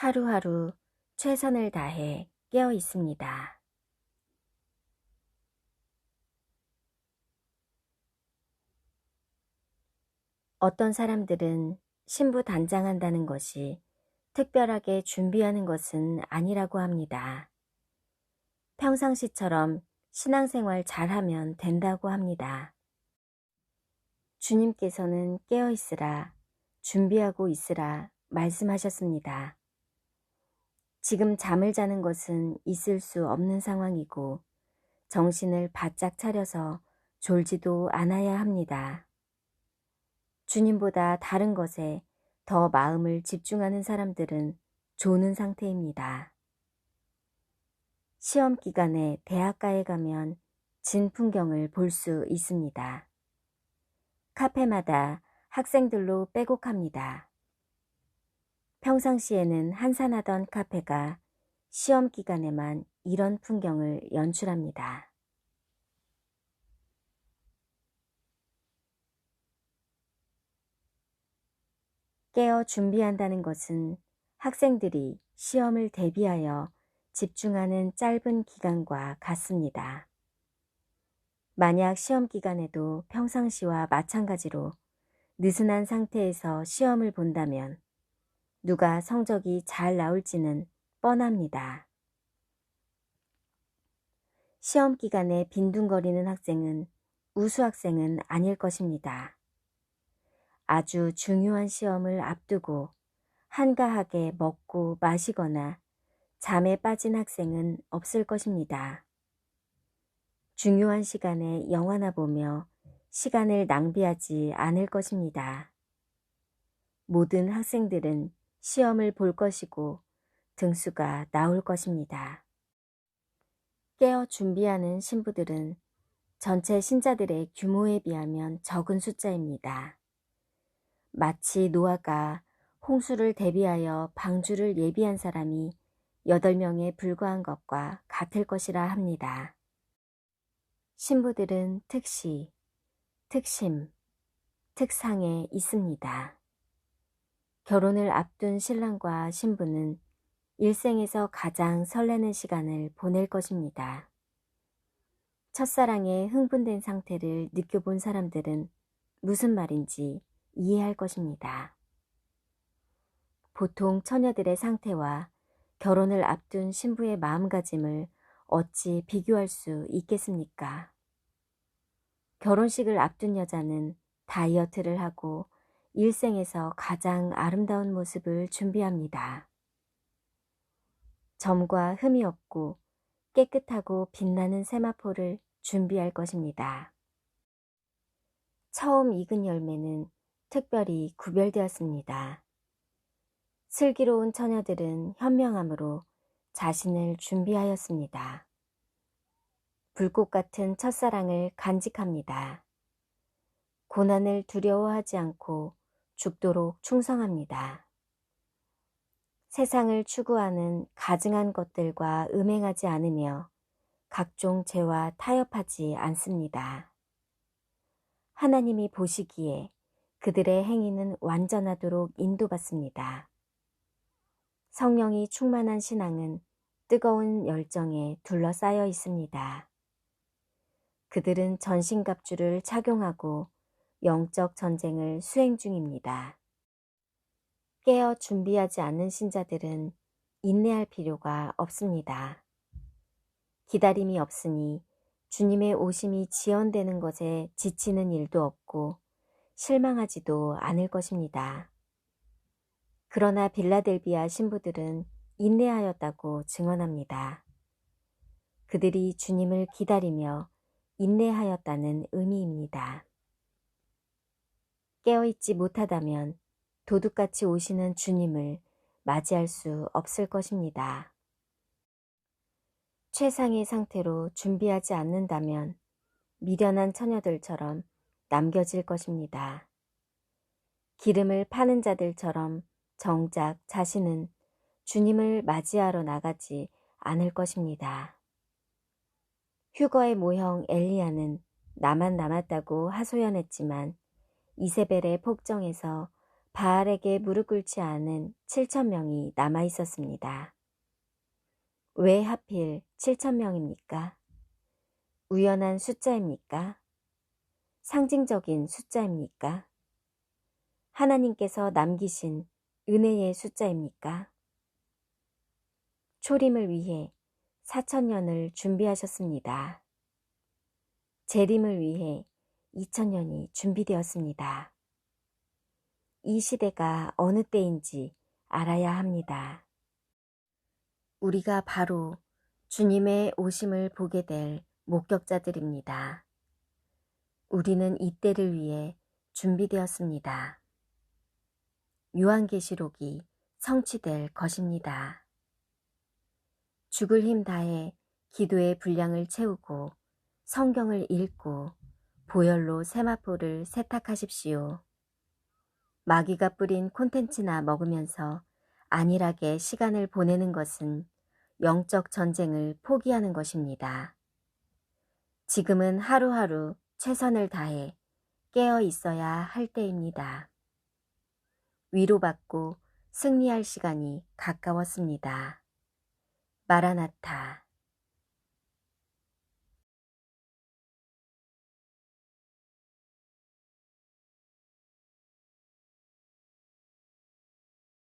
하루하루 최선을 다해 깨어 있습니다. 어떤 사람들은 신부단장한다는 것이 특별하게 준비하는 것은 아니라고 합니다. 평상시처럼 신앙생활 잘하면 된다고 합니다. 주님께서는 깨어 있으라, 준비하고 있으라 말씀하셨습니다. 지금 잠을 자는 것은 있을 수 없는 상황이고 정신을 바짝 차려서 졸지도 않아야 합니다. 주님보다 다른 것에 더 마음을 집중하는 사람들은 조는 상태입니다. 시험 기간에 대학가에 가면 진 풍경을 볼 수 있습니다. 카페마다 학생들로 빼곡합니다. 평상시에는 한산하던 카페가 시험 기간에만 이런 풍경을 연출합니다. 깨어 준비한다는 것은 학생들이 시험을 대비하여 집중하는 짧은 기간과 같습니다. 만약 시험 기간에도 평상시와 마찬가지로 느슨한 상태에서 시험을 본다면 누가 성적이 잘 나올지는 뻔합니다. 시험 기간에 빈둥거리는 학생은 우수 학생은 아닐 것입니다. 아주 중요한 시험을 앞두고 한가하게 먹고 마시거나 잠에 빠진 학생은 없을 것입니다. 중요한 시간에 영화나 보며 시간을 낭비하지 않을 것입니다. 모든 학생들은 시험을 볼 것이고 등수가 나올 것입니다. 깨어 준비하는 신부들은 전체 신자들의 규모에 비하면 적은 숫자입니다. 마치 노아가 홍수를 대비하여 방주를 예비한 사람이 8명에 불과한 것과 같을 것이라 합니다. 신부들은 특시, 특심, 특상에 있습니다. 결혼을 앞둔 신랑과 신부는 일생에서 가장 설레는 시간을 보낼 것입니다. 첫사랑에 흥분된 상태를 느껴본 사람들은 무슨 말인지 이해할 것입니다. 보통 처녀들의 상태와 결혼을 앞둔 신부의 마음가짐을 어찌 비교할 수 있겠습니까? 결혼식을 앞둔 여자는 다이어트를 하고 일생에서 가장 아름다운 모습을 준비합니다. 점과 흠이 없고 깨끗하고 빛나는 세마포를 준비할 것입니다. 처음 익은 열매는 특별히 구별되었습니다. 슬기로운 처녀들은 현명함으로 자신을 준비하였습니다. 불꽃 같은 첫사랑을 간직합니다. 고난을 두려워하지 않고 죽도록 충성합니다. 세상을 추구하는 가증한 것들과 음행하지 않으며 각종 죄와 타협하지 않습니다. 하나님이 보시기에 그들의 행위는 완전하도록 인도받습니다. 성령이 충만한 신앙은 뜨거운 열정에 둘러싸여 있습니다. 그들은 전신갑주를 착용하고 영적 전쟁을 수행 중입니다. 깨어 준비하지 않는 신자들은 인내할 필요가 없습니다. 기다림이 없으니 주님의 오심이 지연되는 것에 지치는 일도 없고 실망하지도 않을 것입니다. 그러나 빌라델비아 신부들은 인내하였다고 증언합니다. 그들이 주님을 기다리며 인내하였다는 의미입니다. 깨어있지 못하다면 도둑같이 오시는 주님을 맞이할 수 없을 것입니다. 최상의 상태로 준비하지 않는다면 미련한 처녀들처럼 남겨질 것입니다. 기름을 파는 자들처럼 정작 자신은 주님을 맞이하러 나가지 않을 것입니다. 휴거의 모형 엘리야는 나만 남았다고 하소연했지만 이세벨의 폭정에서 바알에게 무릎 꿇지 않은 7천 명이 남아 있었습니다. 왜 하필 7천 명입니까? 우연한 숫자입니까? 상징적인 숫자입니까? 하나님께서 남기신 은혜의 숫자입니까? 초림을 위해 4천년을 준비하셨습니다. 재림을 위해 2천년이 준비되었습니다. 이 시대가 어느 때인지 알아야 합니다. 우리가 바로 주님의 오심을 보게 될 목격자들입니다. 우리는 이 때를 위해 준비되었습니다. 요한계시록이 성취될 것입니다. 죽을 힘 다해 기도의 분량을 채우고 성경을 읽고 보혈로 세마포를 세탁하십시오. 마귀가 뿌린 콘텐츠나 먹으면서 안일하게 시간을 보내는 것은 영적 전쟁을 포기하는 것입니다. 지금은 하루하루 최선을 다해 깨어 있어야 할 때입니다. 위로받고 승리할 시간이 가까웠습니다. 마라나타.